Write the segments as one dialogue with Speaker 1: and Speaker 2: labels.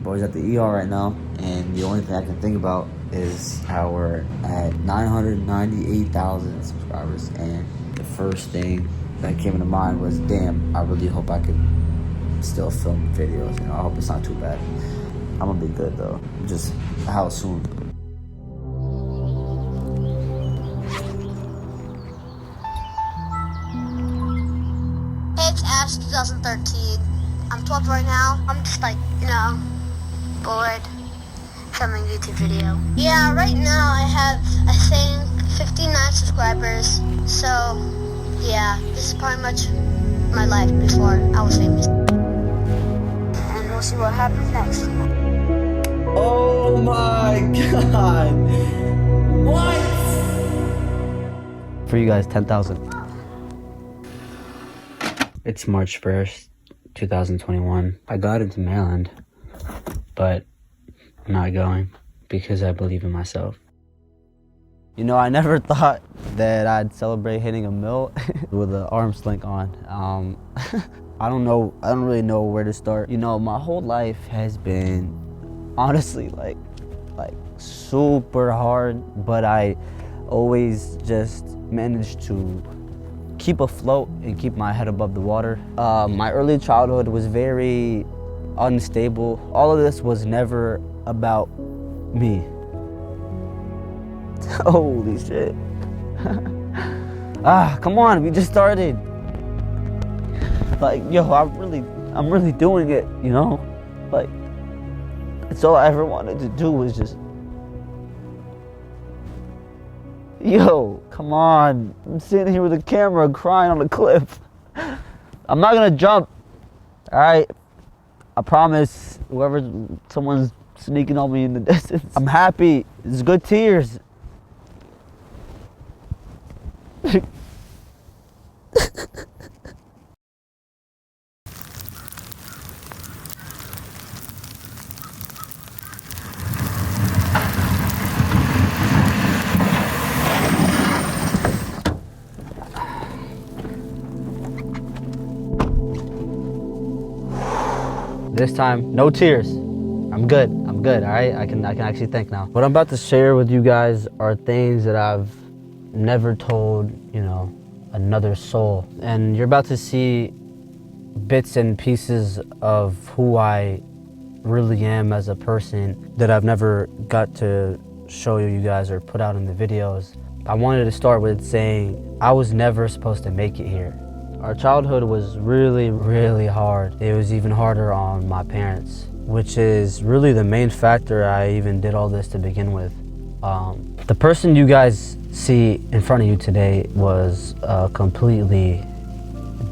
Speaker 1: boy's at the ER right now, and the only thing I can think about is how we're at 998,000 subscribers. And the first thing that came into mind was, damn, I really hope I could still film videos. You know, I hope it's not too bad. I'm gonna be good though. Just how soon?
Speaker 2: Hey, it's Ash 2013. I'm 12 right now. I'm just like, you know, bored filming a YouTube video. Yeah, right now I have, I think, 59 subscribers. So, yeah, this is pretty much my life before I was famous. And we'll see what happens next.
Speaker 1: Oh my god! What? For you guys, 10,000. It's March 1st, 2021. I got into Maryland, but I'm not going because I believe in myself. You know, I never thought that I'd celebrate hitting a mil with an arm sling on. I don't really know where to start. You know, my whole life has been honestly like super hard, but I always just managed to keep afloat and keep my head above the water. My early childhood was very unstable. All of this was never about me. Holy shit. Come on, we just started. Like, yo, I'm really doing it, you know? Like, it's all I ever wanted to do was just, yo, come on. I'm sitting here with a camera crying on a cliff. I'm not gonna jump, all right? I promise. Someone's sneaking on me in the distance. I'm happy. It's good tears. This time, no tears. I'm good, all right? I can actually think now. What I'm about to share with you guys are things that I've never told, you know, another soul. And you're about to see bits and pieces of who I really am as a person that I've never got to show you guys or put out in the videos. I wanted to start with saying I was never supposed to make it here. Our childhood was really, really hard. It was even harder on my parents, which is really the main factor I even did all this to begin with. The person you guys see in front of you today was a completely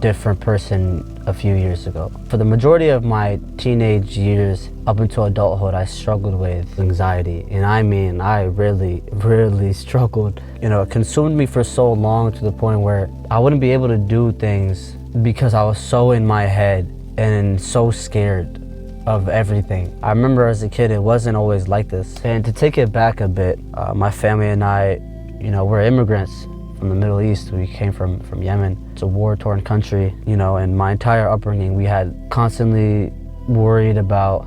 Speaker 1: different person a few years ago. For the majority of my teenage years up until adulthood, I struggled with anxiety. And I mean, I really, really struggled. You know, it consumed me for so long to the point where I wouldn't be able to do things because I was so in my head and so scared of everything. I remember as a kid, it wasn't always like this. And to take it back a bit, my family and I, you know, we're immigrants from the Middle East. We came from Yemen. It's a war-torn country, you know, and my entire upbringing, we had constantly worried about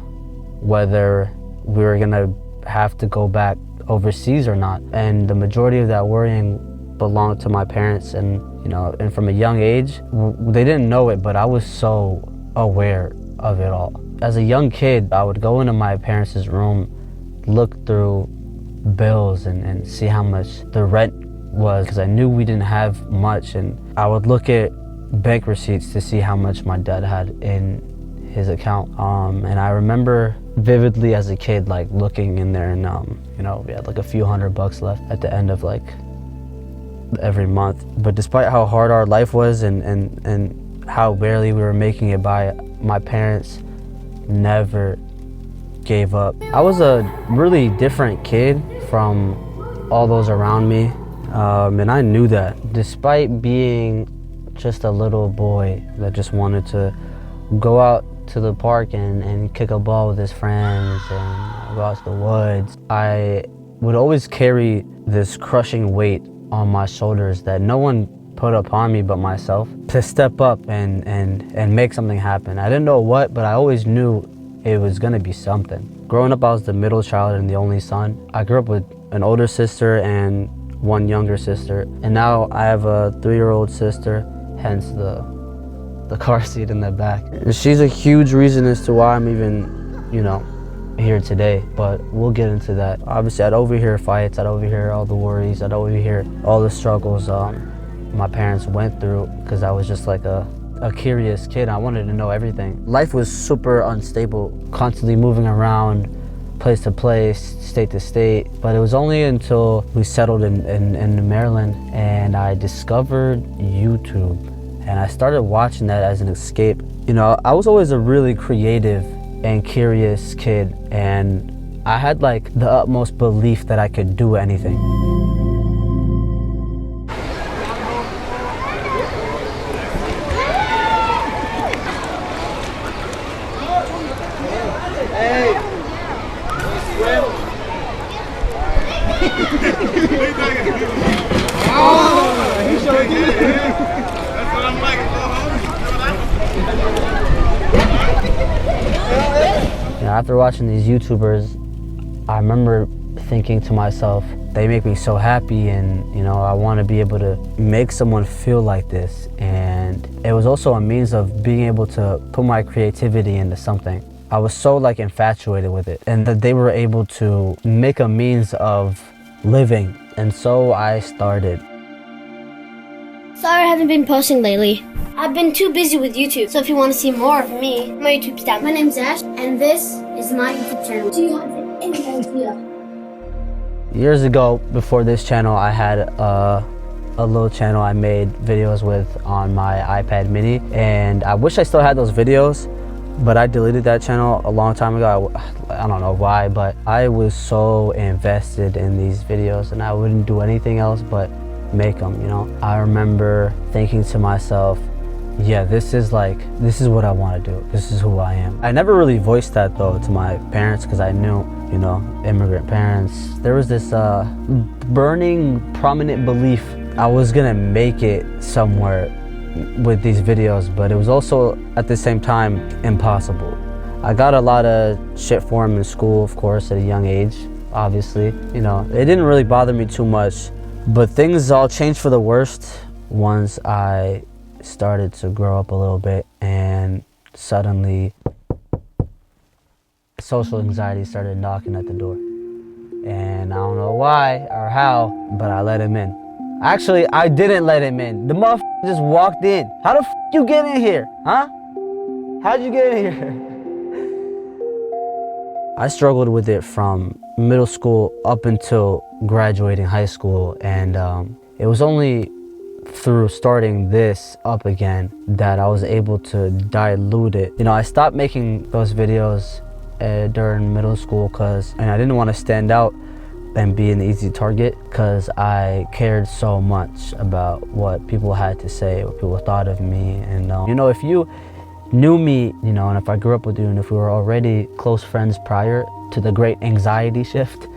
Speaker 1: whether we were gonna have to go back overseas or not. And the majority of that worrying belonged to my parents. And, you know, and from a young age, they didn't know it, but I was so aware of it all. As a young kid, I would go into my parents' room, look through bills and see how much the rent was, because I knew we didn't have much, and I would look at bank receipts to see how much my dad had in his account. And I remember vividly as a kid, like looking in there and you know, we had like a few $100 left at the end of like every month. But despite how hard our life was and how barely we were making it by, my parents never gave up. I was a really different kid from all those around me. And I knew that, despite being just a little boy that just wanted to go out to the park and kick a ball with his friends and go out to the woods, I would always carry this crushing weight on my shoulders that no one put upon me but myself, to step up and make something happen. I didn't know what, but I always knew it was gonna be something. Growing up, I was the middle child and the only son. I grew up with an older sister and one younger sister, and now I have a 3-year-old sister, hence the car seat in the back. And she's a huge reason as to why I'm even, you know, here today, but we'll get into that. Obviously, I'd overhear fights, I'd overhear all the worries, I'd overhear all the struggles my parents went through, because I was just like a curious kid. I wanted to know everything. Life was super unstable, constantly moving around, place to place, state to state. But it was only until we settled in Maryland and I discovered YouTube, and I started watching that as an escape. You know, I was always a really creative and curious kid, and I had like the utmost belief that I could do anything. After watching these YouTubers, I remember thinking to myself, they make me so happy, and you know, I want to be able to make someone feel like this. And it was also a means of being able to put my creativity into something. I was so like infatuated with it, and that they were able to make a means of living. And so I started.
Speaker 2: Sorry I haven't been posting lately. I've been too busy with YouTube, so if you want to see more of me, my YouTube's down. My name's Ash, and this is my YouTube channel. Do you have any idea?
Speaker 1: Years ago, before this channel, I had a little channel I made videos with on my iPad mini, and I wish I still had those videos, but I deleted that channel a long time ago. I don't know why, but I was so invested in these videos, and I wouldn't do anything else but make them, you know. I remember thinking to myself, yeah, this is what I want to do. This is who I am. I never really voiced that though to my parents, because I knew, you know, immigrant parents. There was this burning, prominent belief I was gonna make it somewhere with these videos, but it was also at the same time impossible. I got a lot of shit for them in school, of course, at a young age, obviously. You know, it didn't really bother me too much, but things all changed for the worst once I started to grow up a little bit, and suddenly social anxiety started knocking at the door. And I don't know why or how, but I let him in. Actually, I didn't let him in. The motherfucker just walked in. How the f you get in here, huh? How'd you get in here? I struggled with it from middle school up until graduating high school, and it was only through starting this up again that I was able to dilute it. You know, I stopped making those videos during middle school and I didn't want to stand out and be an easy target, because I cared so much about what people had to say, what people thought of me. And you know, if you knew me, you know, and if I grew up with you, and if we were already close friends prior to the great anxiety shift,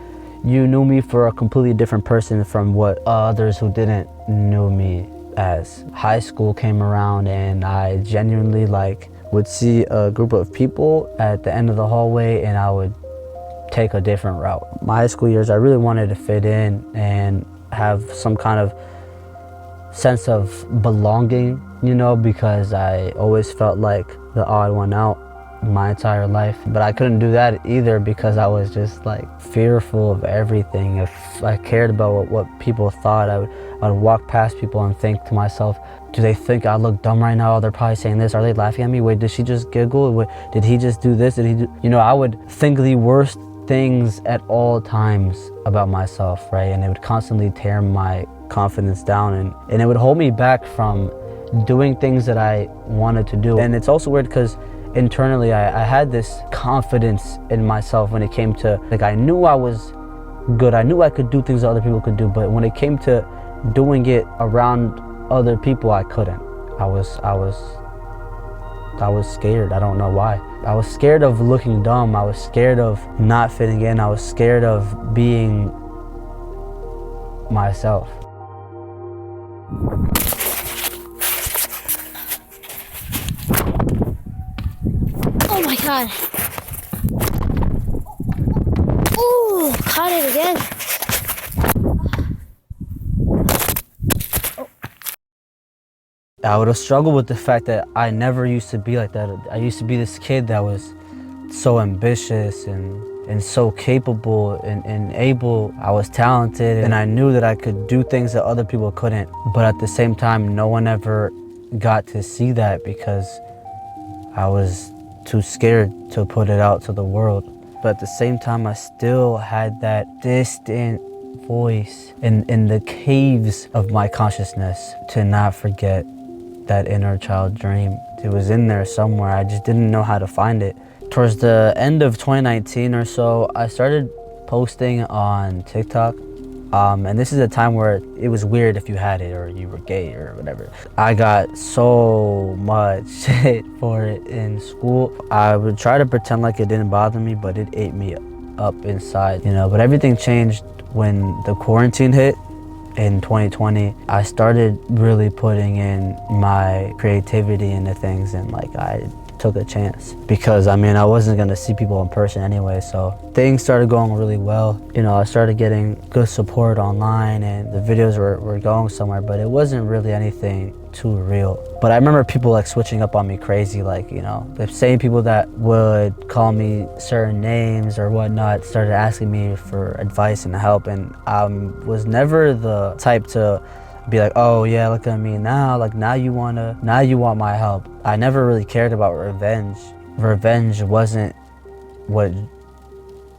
Speaker 1: you knew me for a completely different person from what others who didn't knew me as. High school came around, and I genuinely would see a group of people at the end of the hallway, and I would take a different route. My high school years, I really wanted to fit in and have some kind of sense of belonging, you know, because I always felt like the odd one out my entire life. But I couldn't do that either, because I was just fearful of everything. If I cared about what people thought, I'd walk past people and think to myself, do they think I look dumb right now? They're probably saying this. Are they laughing at me? Wait, did she just giggle? Wait, did he just do this? Did he do? You know, I would think the worst things at all times about myself, right? And it would constantly tear my confidence down, and it would hold me back from doing things that I wanted to do. And it's also weird because internally I had this confidence in myself when it came to, I knew I was good. I knew I could do things that other people could do, but when it came to doing it around other people, I couldn't. I was scared. I don't know why. I was scared of looking dumb. I was scared of not fitting in. I was scared of being myself.
Speaker 2: Oh my God.
Speaker 1: I would have struggled with the fact that I never used to be like that. I used to be this kid that was so ambitious and so capable and able. I was talented and I knew that I could do things that other people couldn't. But at the same time, no one ever got to see that because I was too scared to put it out to the world. But at the same time, I still had that distant voice in the caves of my consciousness to not forget that inner child dream. It was in there somewhere. I just didn't know how to find it. Towards the end of 2019 or so, I started posting on TikTok. And this is a time where it was weird if you had it or you were gay or whatever. I got so much shit for it in school. I would try to pretend like it didn't bother me, but it ate me up inside, you know. But everything changed when the quarantine hit in 2020. I started really putting in my creativity into things, and like I took a chance because I mean I wasn't gonna see people in person anyway, so things started going really well. You know, I started getting good support online and the videos were going somewhere, but it wasn't really anything too real. But I remember people like switching up on me crazy, like, you know, the same people that would call me certain names or whatnot started asking me for advice and help, and I was never the type to be like, oh yeah, look at me now, like now you want my help. I never really cared about revenge. Revenge wasn't what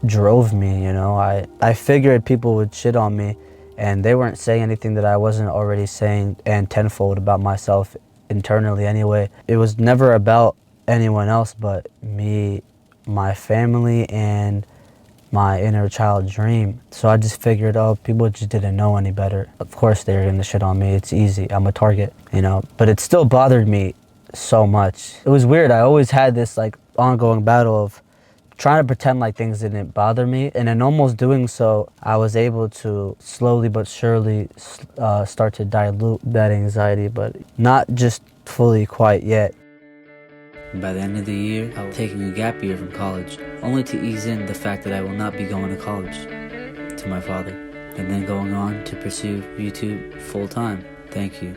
Speaker 1: drove me, you know. I figured people would shit on me and they weren't saying anything that I wasn't already saying and tenfold about myself internally anyway. It was never about anyone else but me, my family, and my inner child dream. So I just figured, oh, people just didn't know any better. Of course they were gonna shit on me. It's easy. I'm a target, you know. But it still bothered me so much. It was weird. I always had this like ongoing battle of trying to pretend like things didn't bother me, and in almost doing so, I was able to slowly but surely start to dilute that anxiety, but not just fully quite yet.
Speaker 3: By the end of the year, I was taking a gap year from college, only to ease in the fact that I will not be going to college, to my father, and then going on to pursue YouTube full-time. Thank you.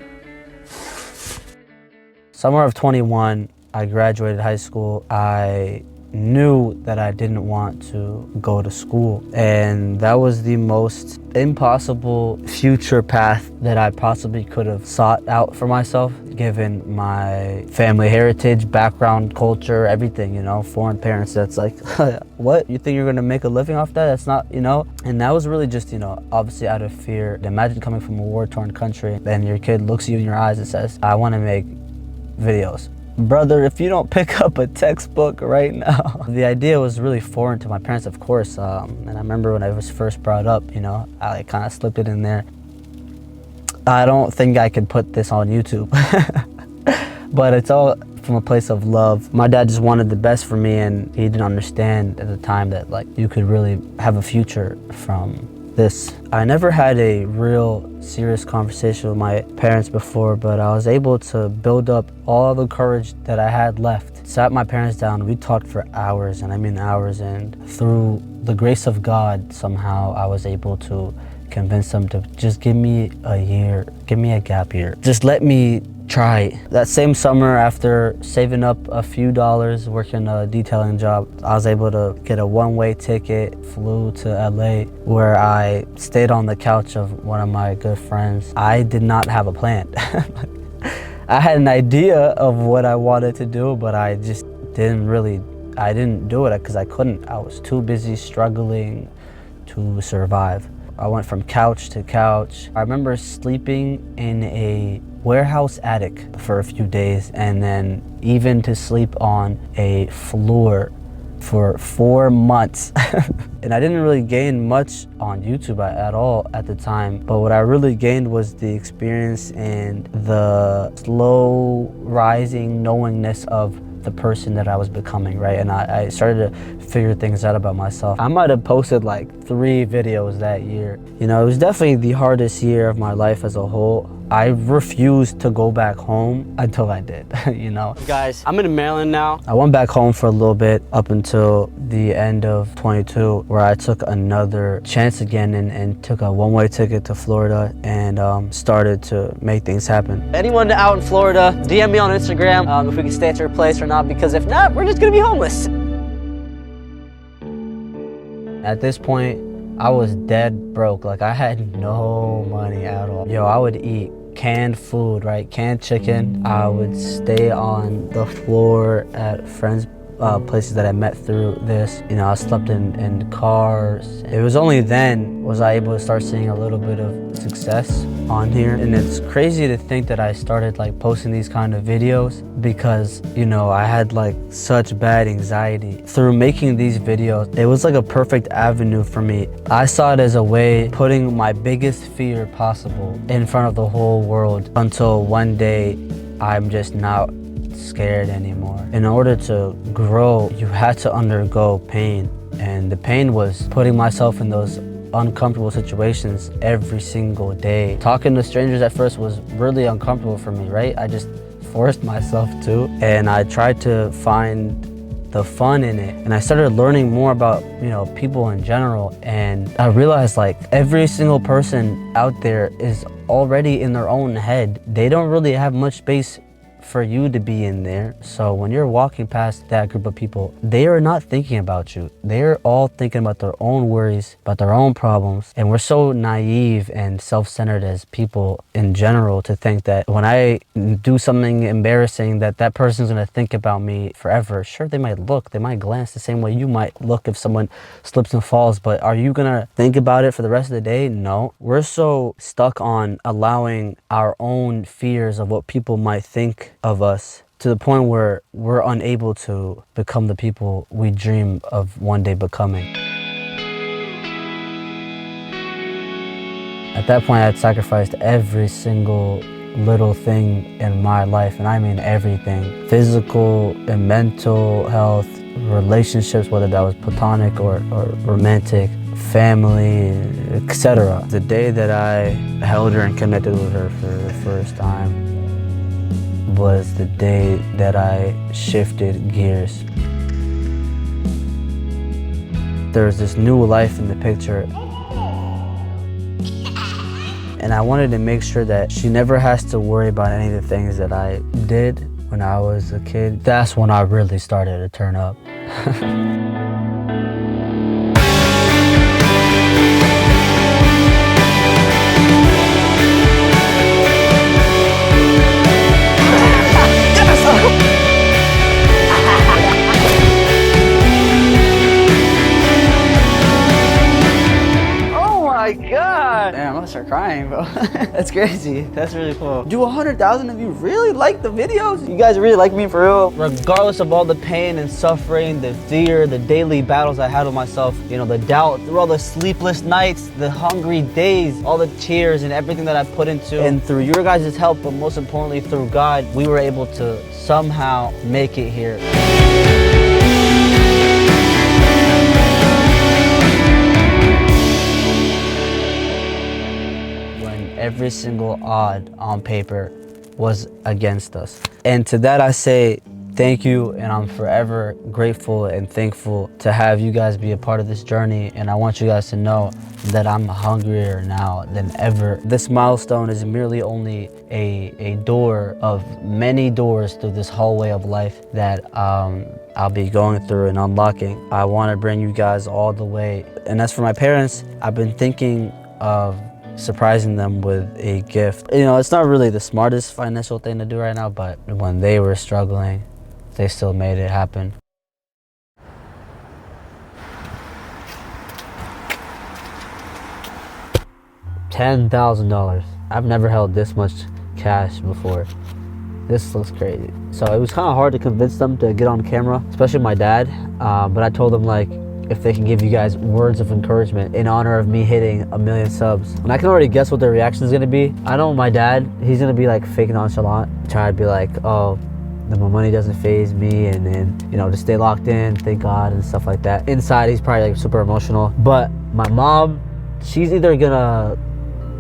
Speaker 1: Summer of 21, I graduated high school. I knew that I didn't want to go to school, and that was the most impossible future path that I possibly could have sought out for myself, given my family heritage, background, culture, everything, you know. Foreign parents, that's like, what? You think you're gonna make a living off that? That's not, you know. And that was really just, you know, obviously out of fear. Imagine coming from a war-torn country and your kid looks you in your eyes and says, I want to make videos. Brother, if you don't pick up a textbook right now. The idea was really foreign to my parents, of course, and I remember when I was first brought up, you know, I like kind of slipped it in there. I don't think I could put this on YouTube, but it's all from a place of love. My dad just wanted the best for me, and he didn't understand at the time that like you could really have a future from this. I never had a real serious conversation with my parents before, but I was able to build up all the courage that I had left. Sat my parents down, we talked for hours, and I mean hours, and through the grace of God, somehow I was able to convince them to just give me a year, give me a gap year. Just let me try. That same summer, after saving up a few dollars, working a detailing job, I was able to get a one-way ticket, flew to LA, where I stayed on the couch of one of my good friends. I did not have a plan. I had an idea of what I wanted to do, but I just didn't do it because I couldn't. I was too busy struggling to survive. I went from couch to couch. I remember sleeping in a warehouse attic for a few days, and then even to sleep on a floor for 4 months. And I didn't really gain much on YouTube at all at the time, but what I really gained was the experience and the slow rising knowingness of the person that I was becoming, right? And I started to figure things out about myself. I might have posted like 3 videos that year. You know, it was definitely the hardest year of my life as a whole. I refused to go back home until I did, you know. Guys, I'm in Maryland now. I went back home for a little bit up until the end of 22, where I took another chance again and took a one-way ticket to Florida and started to make things happen. Anyone out in Florida, DM me on Instagram if we can stay at your place or not, because if not, we're just gonna be homeless. At this point, I was dead broke. Like, I had no money at all. Yo, I would eat canned food, right? Canned chicken. I would stay on the floor at friends' places that I met through this. You know, I slept in cars. It was only then was I able to start seeing a little bit of success on here. And it's crazy to think that I started like posting these kind of videos because, you know, I had like such bad anxiety. Through making these videos, it was like a perfect avenue for me. I saw it as a way putting my biggest fear possible in front of the whole world until one day I'm just not scared anymore. In order to grow, you had to undergo pain. And the pain was putting myself in those uncomfortable situations every single day. Talking to strangers at first was really uncomfortable for me, right? I just forced myself to, and I tried to find the fun in it. And I started learning more about, you know, people in general. And I realized like every single person out there is already in their own head. They don't really have much space for you to be in there. So when you're walking past that group of people, they are not thinking about you. They're all thinking about their own worries, about their own problems. And we're so naive and self-centered as people in general to think that when I do something embarrassing that that person's gonna think about me forever. Sure, they might look, they might glance the same way you might look if someone slips and falls, but are you gonna think about it for the rest of the day? No. We're so stuck on allowing our own fears of what people might think of us to the point where we're unable to become the people we dream of one day becoming. At that point, I had sacrificed every single little thing in my life, and I mean everything. Physical and mental health, relationships, whether that was platonic or romantic, family, etc. The day that I held her and connected with her for the first time was the day that I shifted gears. There's this new life in the picture. And I wanted to make sure that she never has to worry about any of the things that I did when I was a kid. That's when I really started to turn up. Damn, I'm gonna start crying, bro. That's crazy. That's really cool. Do 100,000 of you really like the videos? You guys really like me for real? Regardless of all the pain and suffering, the fear, the daily battles I had with myself, you know, the doubt, through all the sleepless nights, the hungry days, all the tears and everything that I put into, and through your guys' help, but most importantly through God, we were able to somehow make it here. Every single odd on paper was against us. And to that I say thank you, and I'm forever grateful and thankful to have you guys be a part of this journey. And I want you guys to know that I'm hungrier now than ever. This milestone is merely only a door of many doors through this hallway of life that I'll be going through and unlocking. I want to bring you guys all the way. And as for my parents, I've been thinking of surprising them with a gift. You know, it's not really the smartest financial thing to do right now, but when they were struggling, they still made it happen. $10,000. I've never held this much cash before. This looks crazy. So it was kind of hard to convince them to get on camera, especially my dad. But I told them, like, if they can give you guys words of encouragement in honor of me hitting 1 million subs. And I can already guess what their reaction is gonna be. I know my dad, he's gonna be like fake nonchalant, try to be like, oh, my money doesn't faze me, and then, you know, just stay locked in, thank God, and stuff like that. Inside, he's probably like super emotional. But my mom, she's either gonna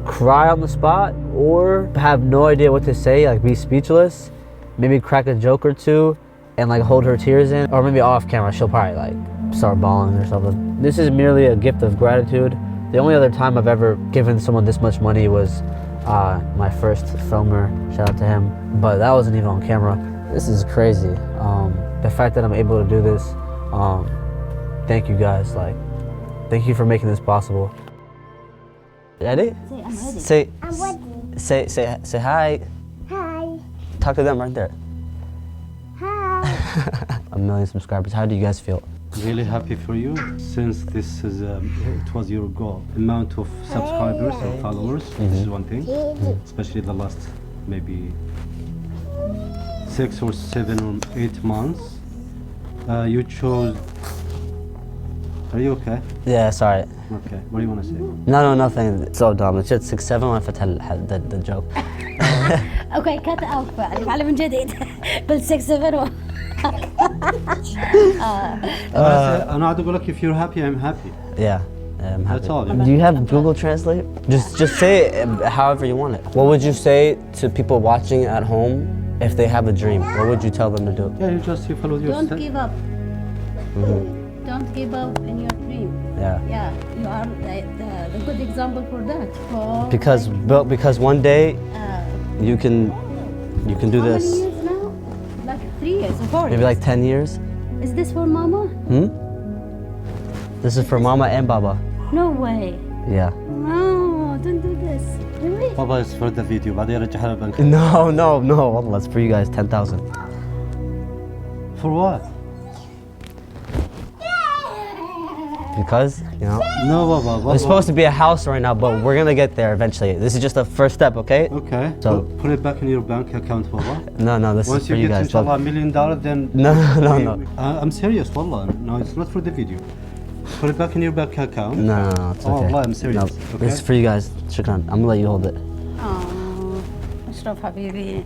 Speaker 1: cry on the spot or have no idea what to say, like be speechless, maybe crack a joke or two and like hold her tears in, or maybe off camera she'll probably like start bawling or something. This is merely a gift of gratitude. The only other time I've ever given someone this much money was my first filmer, shout out to him, but that wasn't even on camera. This is crazy. The fact that I'm able to do this, thank you guys, like thank you for making this possible. Ready? Say I'm ready. Say hi.
Speaker 2: Hi.
Speaker 1: Talk to them right there.
Speaker 2: Hi.
Speaker 1: 1 million subscribers. How do you guys feel?
Speaker 4: Really happy for you, since this is it was your goal. Amount of subscribers and followers. This is one thing, especially the last maybe 6 or 7 or 8 months. You chose. Are you okay?
Speaker 1: Yeah, sorry.
Speaker 4: Okay. What do you want to say?
Speaker 1: No, nothing. It's so dumb. It's just 6-7 وانا فتح the joke.
Speaker 5: اوكي كات اوك على من جديد قلت 6 7
Speaker 4: أنا قاعد أقول لك if you're happy I'm happy.
Speaker 1: Yeah, I'm happy.
Speaker 4: That's all.
Speaker 1: Do you have Google Translate? Just say it however you want it. What would you say to people watching at home if they have a dream? What would you tell them to do?
Speaker 4: Yeah, you follow your
Speaker 5: don't
Speaker 4: step.
Speaker 5: give up. Don't give up in your dream.
Speaker 1: Yeah.
Speaker 5: Yeah, you are the good example for that.
Speaker 1: Because one day you can do
Speaker 5: How
Speaker 1: this.
Speaker 5: many years now? Like 3 years or 4
Speaker 1: Maybe
Speaker 5: years.
Speaker 1: like 10 years.
Speaker 5: Is this for mama?
Speaker 1: This is for Mama and Baba.
Speaker 5: No way.
Speaker 1: Yeah.
Speaker 5: No, don't do this. Really?
Speaker 4: Baba is for the video. بعدين رجعها البنك.
Speaker 1: No. Wallah, it's for you guys. 10,000.
Speaker 4: For what?
Speaker 1: Because, you know.
Speaker 4: No, Baba.
Speaker 1: It's supposed to be a house right now, but we're gonna get there eventually. This is just the first step, okay?
Speaker 4: Okay.
Speaker 1: So
Speaker 4: Put it back in your bank account, Baba.
Speaker 1: No, this
Speaker 4: Once
Speaker 1: is for
Speaker 4: you
Speaker 1: you
Speaker 4: get
Speaker 1: guys.
Speaker 4: inshallah $1 million, then
Speaker 1: No.
Speaker 4: I'm serious, wallah. No, it's not for the video. Put it back in your bank account.
Speaker 1: No, it's
Speaker 4: Oh,
Speaker 1: okay.
Speaker 4: Allah, I'm serious.
Speaker 1: No,
Speaker 4: Okay?
Speaker 1: this is for you guys. Shukran. I'm gonna let you hold it.
Speaker 5: Oh, أشرف حبيبي.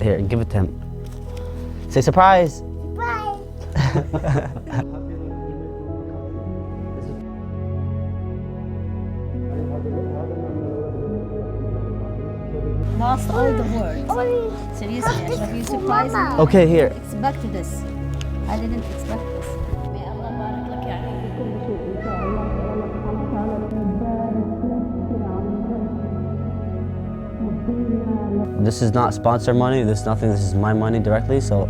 Speaker 1: Here, give it to him. Say surprise.
Speaker 2: Bye.
Speaker 5: Lost all the words. Seriously, Ashraf, you surprised me.
Speaker 1: Okay, here.
Speaker 5: Expect this. I didn't expect this. May Allah barak lak يعني في كل شيء إن شاء الله. الله سبحانه وتعالى يبارك لك.
Speaker 1: This is not sponsor money. This is nothing. This is my money directly. So,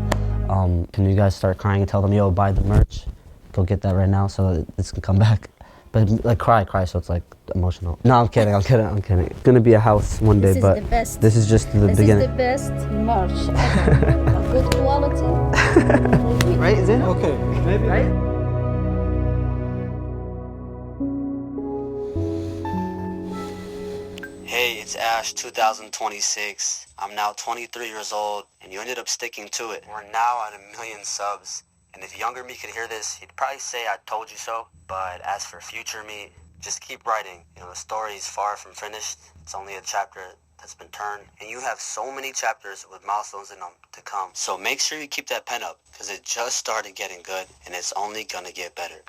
Speaker 1: can you guys start crying and tell them, yo, buy the merch? Go get that right now so that this can come back. But like cry, so it's like emotional. No, I'm kidding. It's gonna be a house one day,
Speaker 5: This is
Speaker 1: but
Speaker 5: the best.
Speaker 1: this is just the
Speaker 5: This
Speaker 1: beginning.
Speaker 5: is the best merch ever. Of good quality.
Speaker 1: Right? Is it?
Speaker 4: Okay. Maybe.
Speaker 1: Right? Hey, it's Ash 2026. I'm now 23 years old, and you ended up sticking to it. We're now at 1 million subs. And if younger me could hear this, he'd probably say I told you so. But as for future me, just keep writing. You know, the story is far from finished. It's only a chapter that's been turned. And you have so many chapters with milestones in them to come. So make sure you keep that pen up, because it just started getting good, and it's only gonna get better.